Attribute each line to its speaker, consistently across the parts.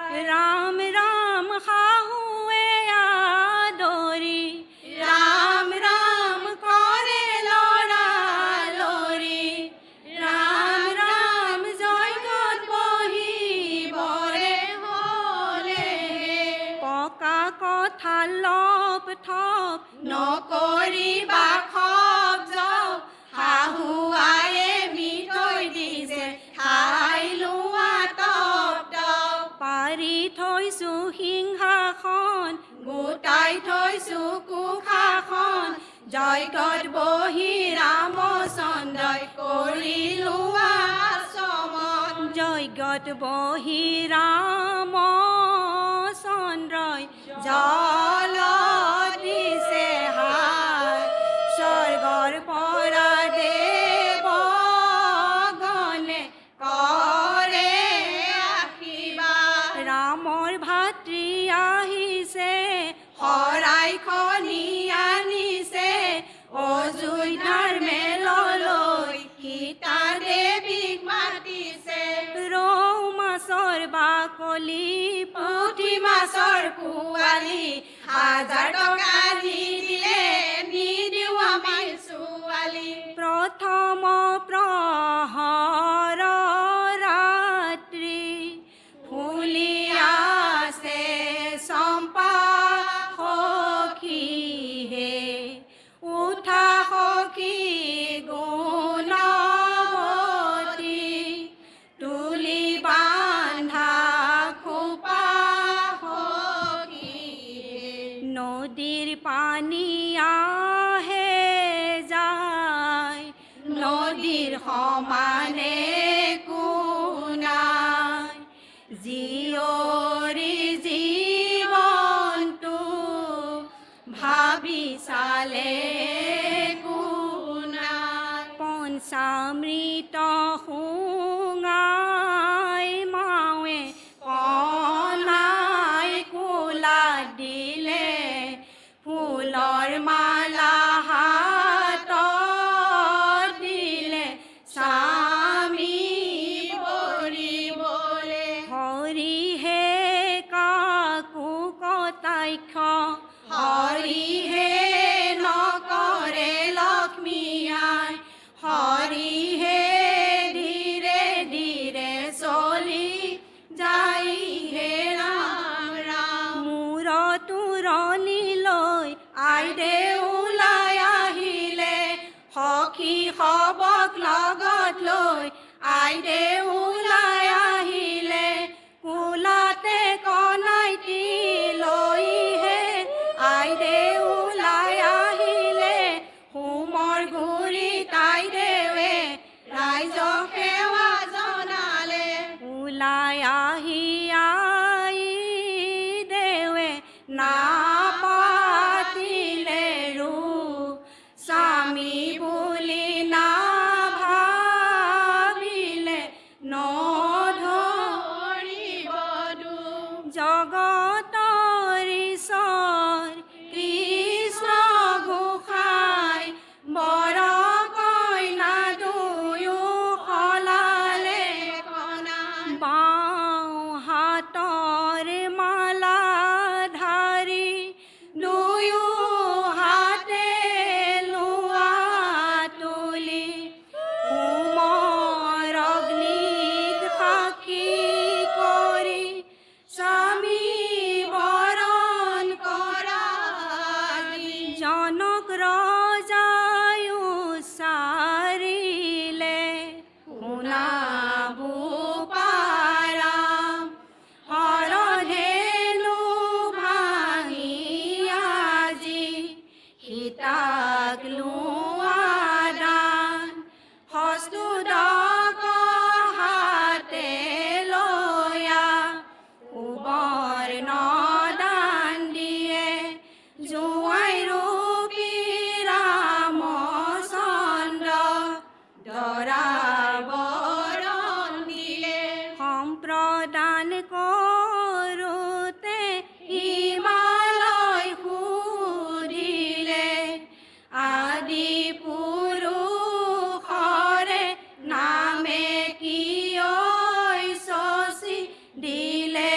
Speaker 1: राम राम खाहुए आदरी राम राम करे लड़ा लरी राम राम जयगत बही बरे हले पका कथा लप थप नकरिबा खप जप हाहुआए मिठै दिसे खाइ लोआ तप तप पारि थैछु सिंहासन गोटाই থৈছো কুখাখন জয়গত বহি ৰামচন্দ্ৰই কৰিলো আচমন জয়গত বহি ৰামচন্দ্ৰই জল দিছে হাত স্বৰ্গৰ পৰা দেৱগণে কৰে আশীৰ্বাদ ৰামৰ ভাতৃ আহিছে শৰাইখনি আনিছে অযোধ্যাৰ মেললৈ সীতা দেৱীক মাতিছে ৰৌ মাছৰ বাকলি পুঠি মাছৰ পোৱালি 1000 টকা দি দিলে নিদিও আমি ছোৱালী প্ৰথম প্ৰহৰ ৰাত্ৰি ফুলি আছে চম্পা সখী হে উঠা সখী গুণৱতী তুলি বান্ধা খোপা সখী নদীৰ পানী আহে যায় নদীৰ সমানে কোনাই জীয়ৰী জীৱনটো ভাবি চালে কোনাই পঞ্চামৃত শুঙাই মাৱে কণাই কোলা দিলে ফুলৰ মালা হাতত দিলে স্বামী পৰিবলে হৰিহে কাকো কটাক্ষ হৰিহে নকৰে লক্ষ্মী আই হৰিহে ধীৰে ধীৰে চলি যাই হে ৰাম ৰাম মূৰ তোৰণি লৈ আইদেউ ওলাই আহিলে সখী সবক লগত লৈ আইদেউ ওলাই আহিলে কোলাতে কণাইটি লৈহে আইদেউ ওলাই আহিলে হোমৰ গুৰিত আইদেৱে ৰাইজক সেৱা জনালে ওলাই আহি আইদেৱে নাপাতিলে ৰূপ স্বামী বুলি নাভাবিলে নধৰিব দুখ জগতৰ ঈশ্বৰ কৃষ্ণ গোসাঁই বৰ কইনা দুয়ো সলালে কণা বাওঁ হাতৰ মালা ধাৰি দুয়ো হাতে লোৱা তুলি হোমৰ অগ্নিক সাক্ষী কৰি স্বামী বৰণ কৰা জনক ৰজাই উচ্চাৰিলে শুনাব পাৰাম হৰধেনু ভাঙি আজি সীতাক লোৱা দান হস্তুদক হাতে লয়া সুবৰ্ণ দান দিয়ে জোঁৱাই ৰূপী ৰামচন্দ্ৰ দৰা বৰণ দিলে সম্প্ৰদান কৰোঁতে হিমালয় সুধিলে আদি পুৰুষৰে নামে কিয় শশী দিলে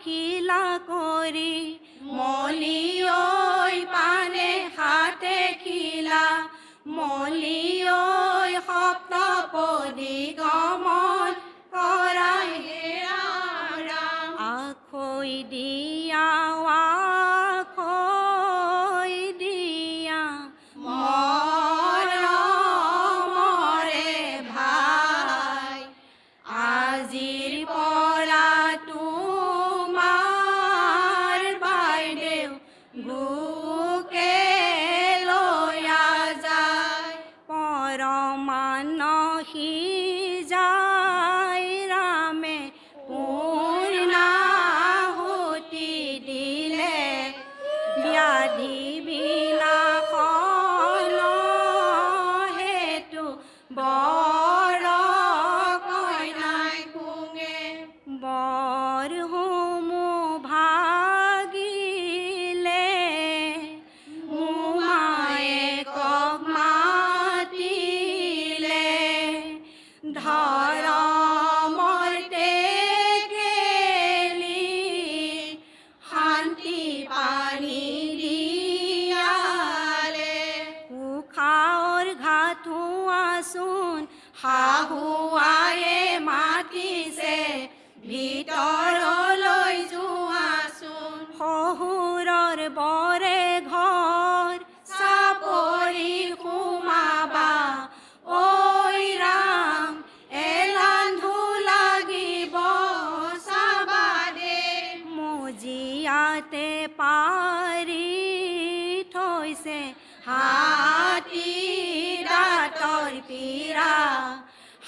Speaker 1: খিলা কৰি মলি ঐ পানে হাতে খিলা মলি ঐ সপ্তপদী গমন কৰাই হে ৰাম ৰাম আখৈ দিয়া আখৈ দিয়া মৰমৰে ভাই আজিৰ পৰা তোমাৰ বাইদেউ বুকে লৈয়া যায় পৰমানসী যায় ৰামে পূৰ্ণাহুতি দিলে ব্যাধি বিনাশন হেতু বৰ কইনাই কুঙে বৰ হুমু ভাগিলে মোমায়েকক মাতিলে ধৰমৰ টেকেলি শান্তি পানী দিয়ালে উশাহৰ ঘাটুৱাচোন শাহুৱায়ে মাতিছে ভিতৰলৈ যোৱাচোন শহুৰৰ বৰে ঘৰ চাপৰি সোমাবা ঐ ৰাম এলান্ধু লাগিব চাবা দে মজিয়াতে পাৰি থৈছে হাতী দাঁতৰ পীৰা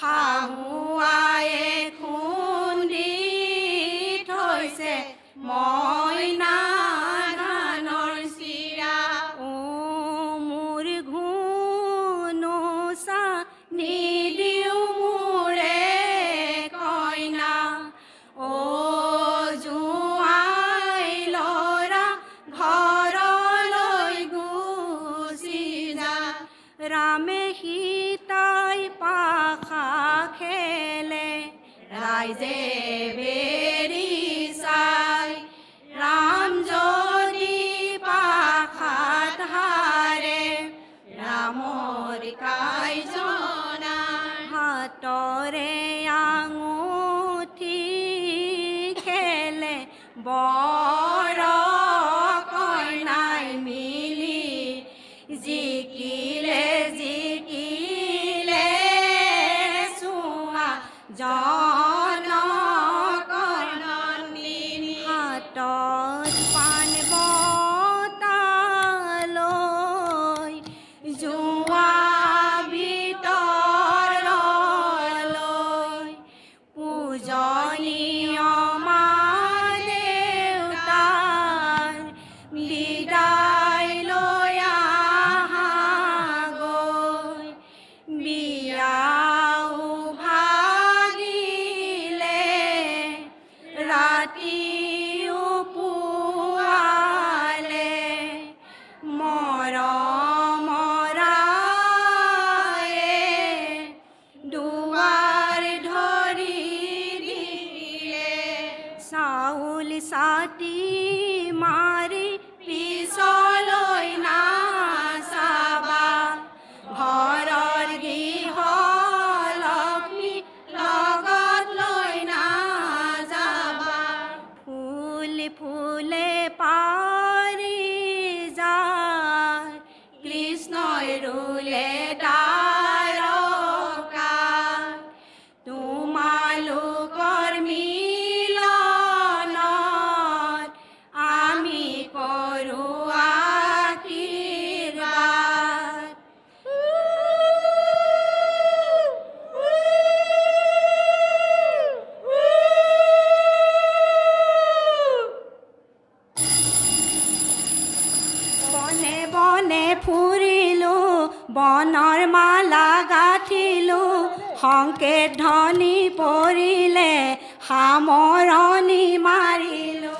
Speaker 1: শাহুৱায়ে খুন্দি থৈছে মইনা ধানৰ চিৰা ও মোৰ ঘুনুচা নিদিও মোৰে কইনা ও জোঁৱাই ল'ৰা ঘৰলৈ গুচি যা ৰামে সীতাই পাশা খেলে ৰাইজে বেৰি চাই ৰাম যদি পাশাত হাৰে ৰামৰ কাইজনা হাতৰে আঙুঠি খেলে বৰ কইনাই মিলি জিকিলে জিকিলে চোৱা জনকৰ নন্দিনী হাতত পাণ বঁটা লৈ যোৱা ভিতৰলৈ পূজনীয় মা দেউতাৰ বিদায় লৈ আহাগৈ বিয়াও ভাগিলে ৰাতিও পুৱালে মৰমৰায়ে দুৱাৰ ধৰি দিলে চাউল চাটি মাৰি পিছলৈ নাচাবা ঘৰৰ গৃহ লক্ষ্মী লগত লৈ নাযাবা ফুল ফুলে পাৰি যায় কৃষ্ণই ৰুলে তাৰকা তোমালোকৰ মিলনত আমি কৰোঁ আশীৰ্বাদ বনে বনে ফুৰিলো বনৰ মালা গাঁঠিলো সংকেত ধ্বনি পৰিলে সামৰণি মাৰিলো